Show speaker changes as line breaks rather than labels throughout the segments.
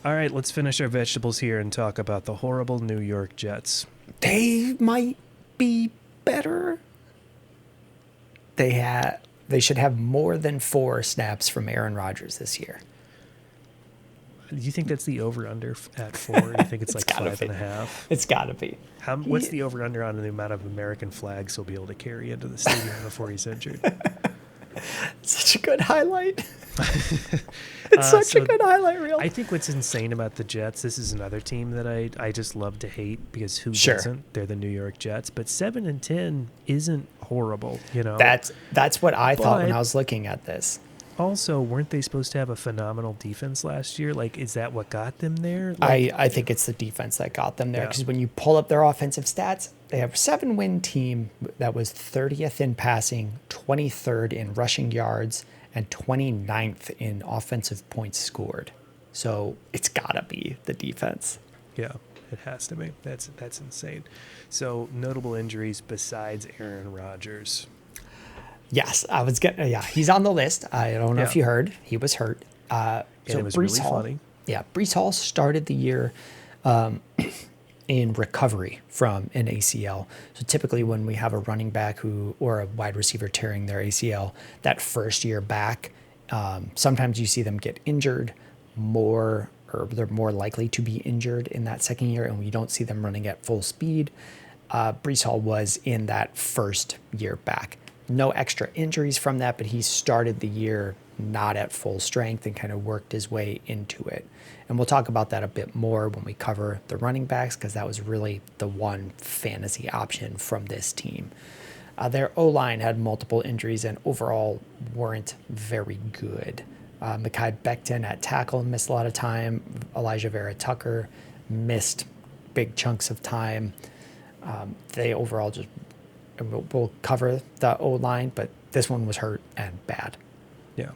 All right, let's finish our vegetables here and talk about the horrible New York Jets.
They might be better. They should have more than 4 snaps from Aaron Rodgers this year.
Do you think that's the over/under at 4? You think it's
It's
like
gotta
five and
be.
a half?
It's gotta be.
What's
He,
the over/under on the amount of American flags he'll be able to carry into the stadium before he's injured?
such a good highlight. It's such a
So
good highlight reel.
I think what's insane about the Jets, this is another team that I just love to hate because who
Sure.
doesn't? They're the New York Jets, but 7-10 isn't horrible,
That's what I thought when
But
I was looking at this.
also, weren't they supposed to have a phenomenal defense last year? Like, is that what got them there? Like,
I think it's the defense that got them there
yeah,
because when you pull up their offensive stats, they have a 7-win team that was 30th in passing, 23rd in rushing yards, and 29th in offensive points scored. So it's gotta be the defense.
yeah, it has to be. That's insane. So notable injuries besides Aaron Rodgers.
Yes, I was getting. Yeah, he's on the list. I don't know
Yeah,
if you heard, he was hurt.
and
So
it was
Brees
really
Hall.
funny.
Yeah, Brees Hall started the year in recovery from an ACL. So typically, when we have a running back who or a wide receiver tearing their ACL, that first year back, sometimes you see them get injured more, or they're more likely to be injured in that second year, and we don't see them running at full speed. Brees Hall was in that first year back. No extra injuries from that, but he started the year not at full strength and kind of worked his way into it. And we'll talk about that a bit more when we cover the running backs because that was really the one fantasy option from this team. Their O-line had multiple injuries and overall weren't very good. Mekhi Becton at tackle missed a lot of time. Elijah Vera Tucker missed big chunks of time. They overall just we'll cover the O-line, but this one was hurt and bad.
Yeah.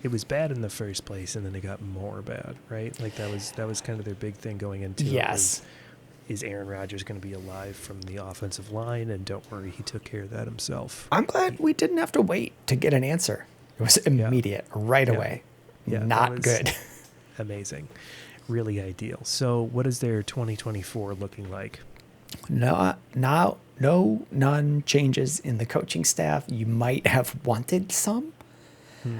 It was bad in the first place, and then it got more bad, right? Like that was kind of their big thing going into it.
Yes.
Is Aaron Rodgers going to be alive from the offensive line? And don't worry, he took care of that himself.
I'm glad we didn't have to wait to get an answer. It was immediate, right
Yeah.
away.
Yeah, that
Not
was
good.
amazing. Really ideal. So what is their 2024 looking like?
None changes in the coaching staff. You might have wanted some.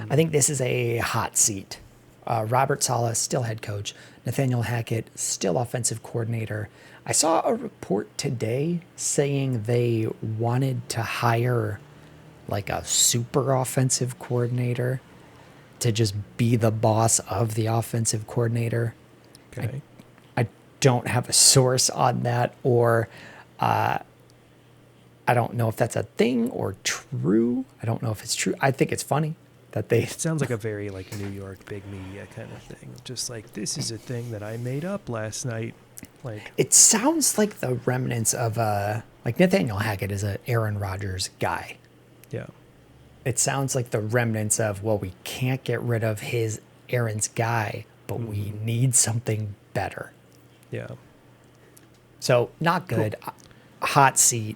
I think this is a hot seat. Robert Saleh, still head coach. Nathaniel Hackett, still offensive coordinator. I saw a report today saying they wanted to hire like a super offensive coordinator to just be the boss of the offensive coordinator.
Okay.
I don't have a source on that, or I don't know if that's a thing or true. I don't know if it's true. I think it's funny that they.
It sounds like a very like New York big media kind of thing. Just like this is a thing that I made up last night. Like
It sounds like the remnants of like Nathaniel Hackett is a Aaron Rodgers guy.
yeah.
It sounds like the remnants of, well, we can't get rid of Aaron's guy, but we need something better.
Yeah.
So not good.
Cool.
Hot seat.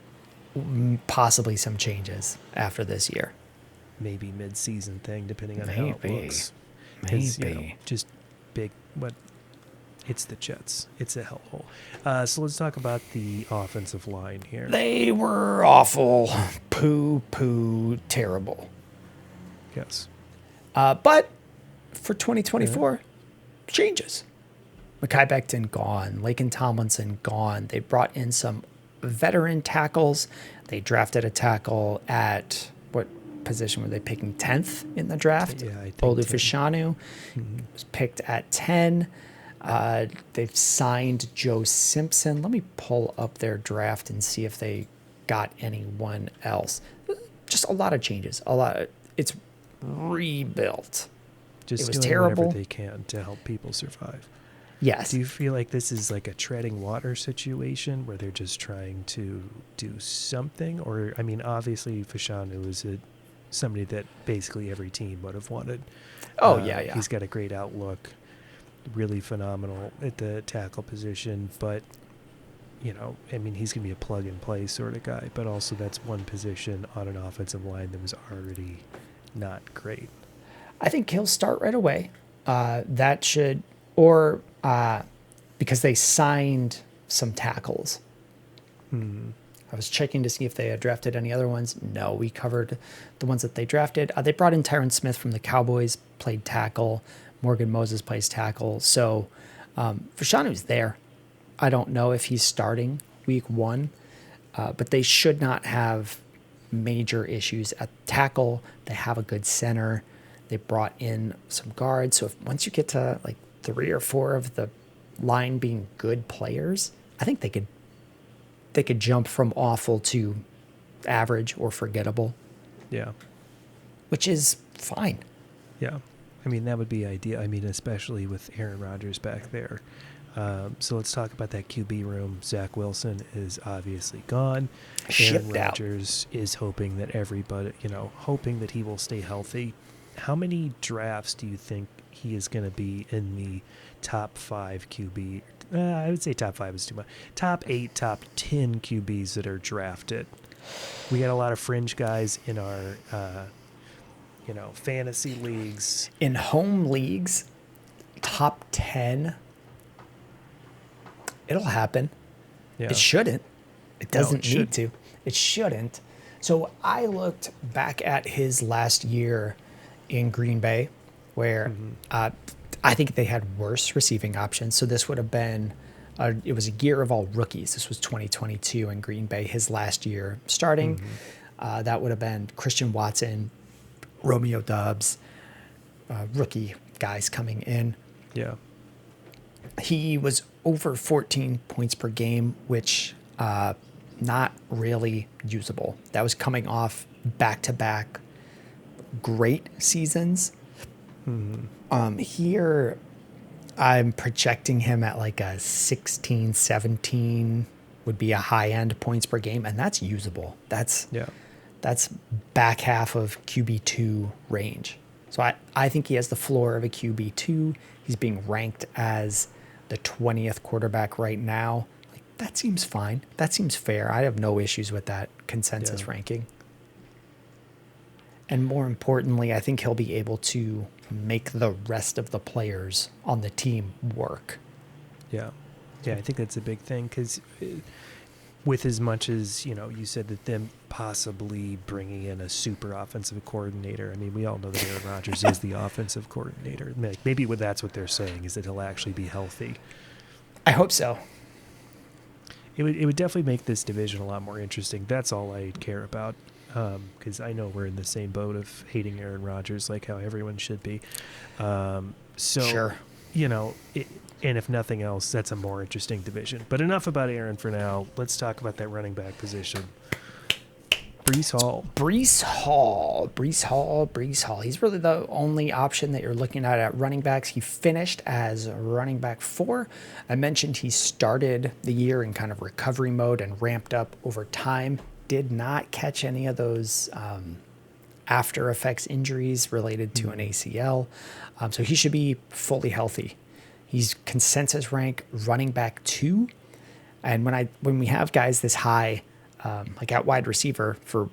Possibly some changes after this year.
Maybe mid-season thing depending on how it
Maybe.
looks. 'Cause,
Maybe.
just big what it's the Jets. It's a hellhole. So let's talk about the offensive line here.
They were awful. Poo, terrible.
Yes.
But for 2024, changes. Mekhi Becton gone. Laken Tomlinson gone. They brought in some veteran tackles. They drafted a tackle at what position were they picking? 10th in the draft.
Yeah, I think
Olu
10.
Fashanu was picked at 10. They've signed Joe Simpson. Let me pull up their draft and see if they got anyone else. Just a lot of changes. A lot. It's rebuilt.
Just
It was
doing
terrible.
whatever they can to help people survive.
Yes.
Do you feel like this is like a treading water situation where they're just trying to do something? Or, I mean, obviously, Fashanu is somebody that basically every team would have wanted.
Oh, yeah.
He's got a great outlook, really phenomenal at the tackle position. But, I mean, he's going to be a plug-and-play sort of guy. But also that's one position on an offensive line that was already not great.
I think he'll start right away. That should or because they signed some tackles. I was checking to see if they had drafted any other ones. No, we covered the ones that they drafted. They brought in Tyron Smith from the Cowboys, played tackle. Morgan Moses plays tackle. So Fashanu's there. I don't know if he's starting week 1, but they should not have major issues at tackle. They have a good center. They brought in some guards. So if once you get to like 3 or 4 of the line being good players, I think they could jump from awful to average or forgettable.
Yeah.
Which is fine.
Yeah. I mean, that would be ideal. I mean, especially with Aaron Rodgers back there. So let's talk about that QB room. Zach Wilson is obviously gone.
Shipped
Aaron
out.
Rodgers is hoping that everybody, hoping that he will stay healthy. How many drafts do you think he is going to be in the top 5 QB? I would say top 5 is too much. Top 8, top 10 QBs that are drafted. We got a lot of fringe guys in our, fantasy leagues.
In home leagues, top 10, it'll happen.
Yeah.
It shouldn't. It doesn't
No,
need to. It shouldn't. So I looked back at his last year in Green Bay, where I think they had worse receiving options. So this would have been, it was a year of all rookies. This was 2022 in Green Bay, his last year starting. That would have been Christian Watson, Romeo Doubs, rookie guys coming in.
Yeah.
He was over 14 points per game, which not really usable. That was coming off back-to-back great seasons. Here, I'm projecting him at like a 16, 17 would be a high-end points per game, and that's usable. That's back half of QB2 range. So I think he has the floor of a QB2. He's being ranked as the 20th quarterback right now. Like, that seems fine. That seems fair. I have no issues with that consensus ranking. And more importantly, I think he'll be able to make the rest of the players on the team work.
Yeah. Yeah, I think that's a big thing because with as much as, you said that them possibly bringing in a super offensive coordinator. I mean, we all know that Aaron Rodgers is the offensive coordinator. Maybe that's what they're saying is that he'll actually be healthy.
I hope so.
It would definitely make this division a lot more interesting. That's all I care about. Because I know we're in the same boat of hating Aaron Rodgers, like how everyone should be.
Sure.
And if nothing else, that's a more interesting division. But enough about Aaron for now. Let's talk about that running back position. Breece Hall. He's really the only option that you're looking at running backs. He finished as running back 4. I mentioned he started the year in kind of recovery mode and ramped up over time. Did not catch any of those after effects injuries related to an ACL. So he should be fully healthy. He's consensus rank running back 2. And when we have guys this high, like at wide receiver, for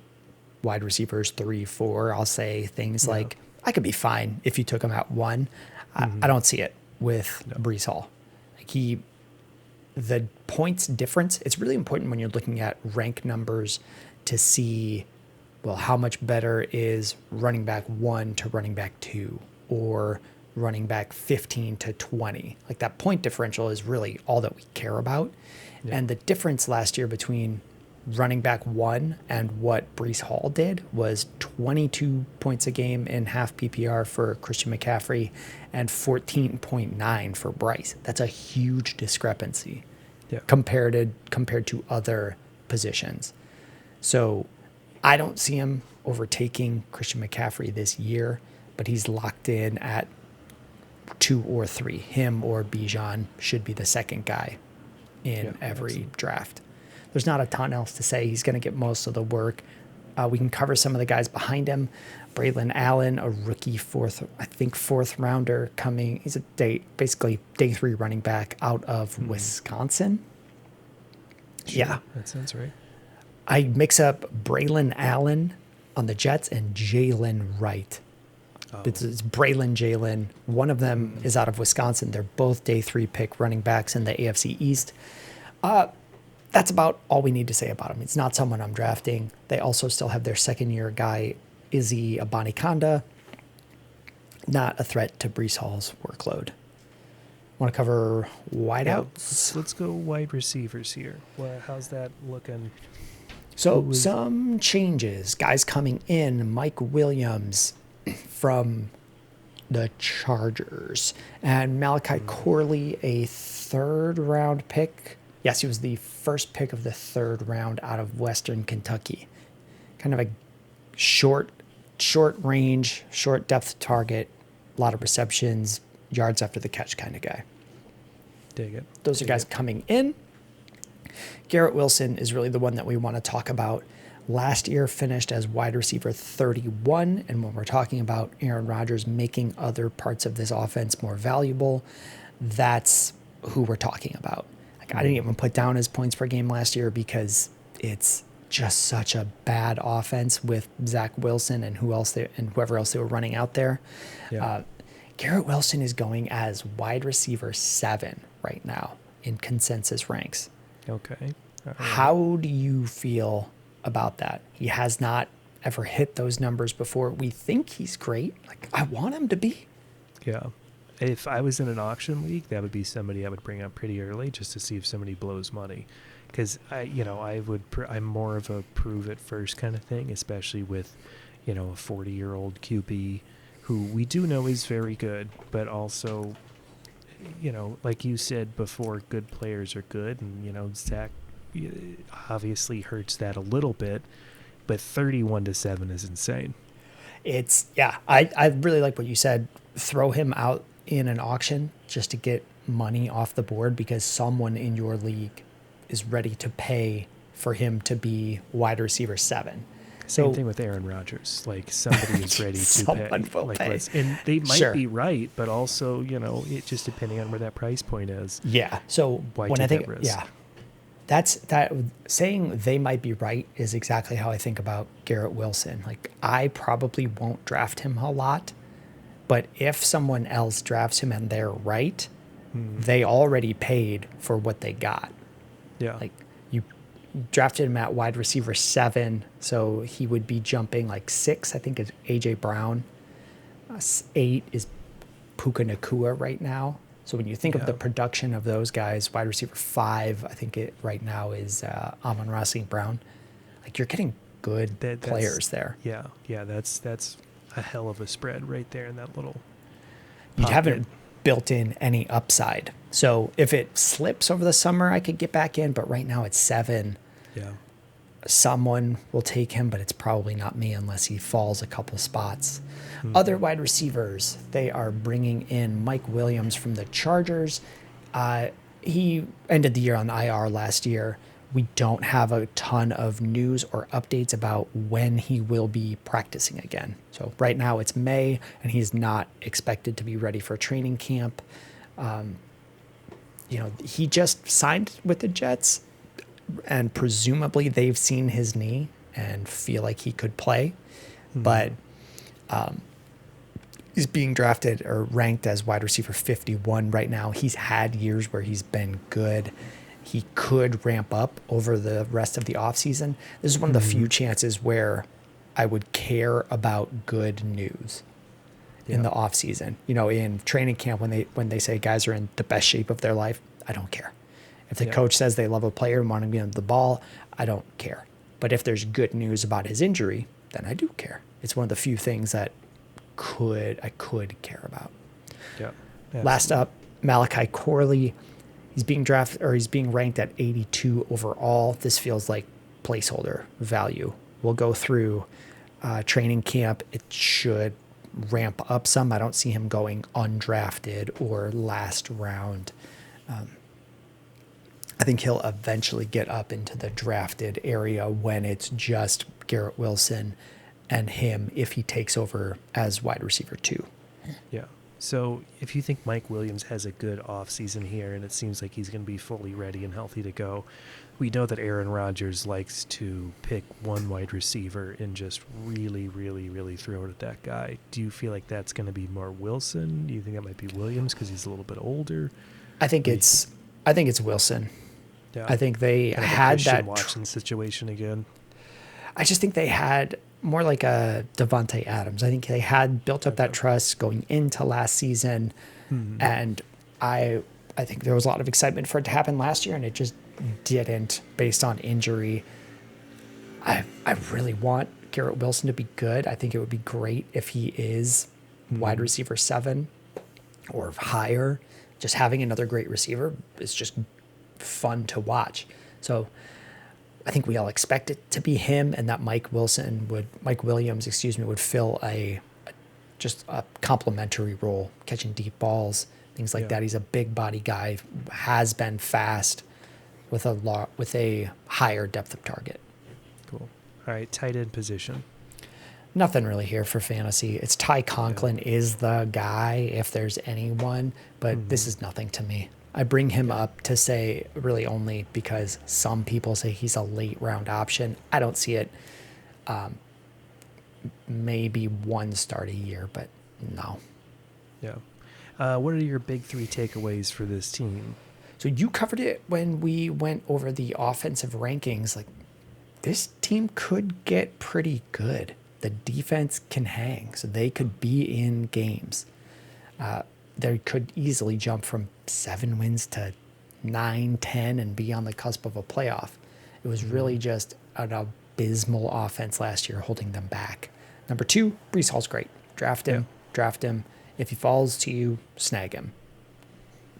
wide receivers 3, 4, I'll say things like, I could be fine if you took him at 1. I don't see it with Breece Hall. Like the points difference, it's really important when you're looking at rank numbers to see, well, how much better is running back 1 to running back 2 or running back 15 to 20. Like that point differential is really all that we care about. Yeah. And the difference last year between running back 1 and what Breece Hall did was 22 points a game in half PPR for Christian McCaffrey and 14.9 for Bryce. That's a huge discrepancy compared to other positions. So I don't see him overtaking Christian McCaffrey this year, but he's locked in at 2 or 3. Him or Bijan should be the second guy in every draft. There's not a ton else to say. He's going to get most of the work. We can cover some of the guys behind him. Braylon Allen, a rookie fourth rounder coming. He's basically day 3 running back out of Wisconsin. Sure, yeah, that sounds right.
I mix up Braylon Allen on the Jets and Jalen Wright
Oh,
It's Braylon Jalen. One of them is out of Wisconsin. They're both day 3 pick running backs in the AFC East. That's about all we need to say about him. It's not someone I'm drafting. They also still have their second-year guy, Izzy Abanikanda. Not a threat to Brees Hall's workload. Want to cover wideouts?
let's go wide receivers here. Well, how's that looking?
So some changes. Guys coming in. Mike Williams from the Chargers. And Malachi Corley, a third-round pick. Yes, he was the first pick of the third round out of Western Kentucky. Kind of a short range, short depth target, a lot of receptions, yards after the catch kind of guy.
Dig it.
Those are guys coming in. Garrett Wilson is really the one that we want to talk about. Last year finished as wide receiver 31, and when we're talking about Aaron Rodgers making other parts of this offense more valuable, that's who we're talking about. I didn't even put down his points per game last year because it's just such a bad offense with Zach Wilson and whoever else they were running out there.
Yeah.
Garrett Wilson is going as wide receiver 7 right now in consensus ranks.
Okay.
How do you feel about that? He has not ever hit those numbers before. We think he's great. I want him to be.
Yeah. If I was in an auction league, that would be somebody I would bring up pretty early just to see if somebody blows money. Because I'm more of a prove it first kind of thing, especially with, a 40-year-old QB who we do know is very good, but also, like you said before, good players are good, and Zach obviously hurts that a little bit, but 31-7 is insane.
I really like what you said. Throw him out in an auction just to get money off the board because someone in your league is ready to pay for him to be wide receiver 7.
Same thing with Aaron Rodgers. Somebody is ready to pay. And they might be right, but also, it just depending on where that price point is.
Yeah. So
why take that risk?
That saying they might be right is exactly how I think about Garrett Wilson. I probably won't draft him a lot. But if someone else drafts him and they're right, they already paid for what they got.
Yeah.
You drafted him at wide receiver 7, so he would be jumping 6, I think, is A.J. Brown. 8 is Puka Nakua right now. So when you think of the production of those guys, wide receiver 5, I think it right now is Amon-Ra St. Brown. You're getting good players there.
Yeah. Yeah, that's a hell of a spread right there in that little
you haven't built in any upside. So if it slips over the summer, I could get back in, but right now it's 7.
Yeah.
Someone will take him, but it's probably not me unless he falls a couple spots. Other wide receivers, they are bringing in Mike Williams from the Chargers. He ended the year on IR last year. We don't have a ton of news or updates about when he will be practicing again. So right now it's May, and he's not expected to be ready for training camp. He just signed with the Jets, and presumably they've seen his knee and feel like he could play. But he's being drafted or ranked as wide receiver 51 right now. He's had years where he's been good. He could ramp up over the rest of the offseason. This is one of the few chances where I would care about good news in the offseason. In training camp when they say guys are in the best shape of their life, I don't care. If the coach says they love a player and want to be on the ball, I don't care. But if there's good news about his injury, then I do care. It's one of the few things that I could care about.
Yeah.
Last up, Malachi Corley. He's being ranked at 82 overall. This feels like placeholder value. We'll go through training camp. It should ramp up some. I don't see him going undrafted or last round. I think he'll eventually get up into the drafted area when it's just Garrett Wilson and him if he takes over as wide receiver 2.
Yeah. So if you think Mike Williams has a good offseason here and it seems like he's going to be fully ready and healthy to go, we know that Aaron Rodgers likes to pick one wide receiver and just really, really, really throw it at that guy. Do you feel like that's going to be more Wilson? Do you think that might be Williams because he's a little bit older?
I think
What do you
it's
think?
I think it's Wilson.
Yeah.
I think they
Kind of a
had
Christian
that.
Watson situation again.
I just think they had more like a Devontae Adams. I think they had built up that
Okay.
trust going into last season,
Hmm.
and I think there was a lot of excitement for it to happen last year, and it just didn't based on injury. I really want Garrett Wilson to be good. I think it would be great if he is wide receiver 7 or higher. Just having another great receiver is just fun to watch. So I think we all expect it to be him, and that Mike Williams, would fill just a complementary role, catching deep balls, things like
Yeah.
that. He's a big body guy, has been fast with a higher depth of target.
Cool. All right, tight end position.
Nothing really here for fantasy. It's Ty Conklin is the guy if there's anyone, but this is nothing to me. I bring him up to say really only because some people say he's a late round option. I don't see it. Maybe one start a year, but no.
Yeah. What are your big three takeaways for this team?
So you covered it when we went over the offensive rankings. Like, this team could get pretty good. The defense can hang, so they could be in games. They could easily jump from 7 wins to 9, 10, and be on the cusp of a playoff. It was really just an abysmal offense last year holding them back. Number 2, Brees Hall's great. Draft him. If he falls to you, snag him.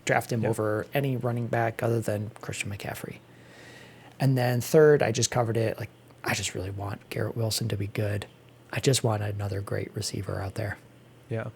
Draft him over any running back other than Christian McCaffrey. And then third, I just covered it. Like, I just really want Garrett Wilson to be good. I just want another great receiver out there.
Yeah.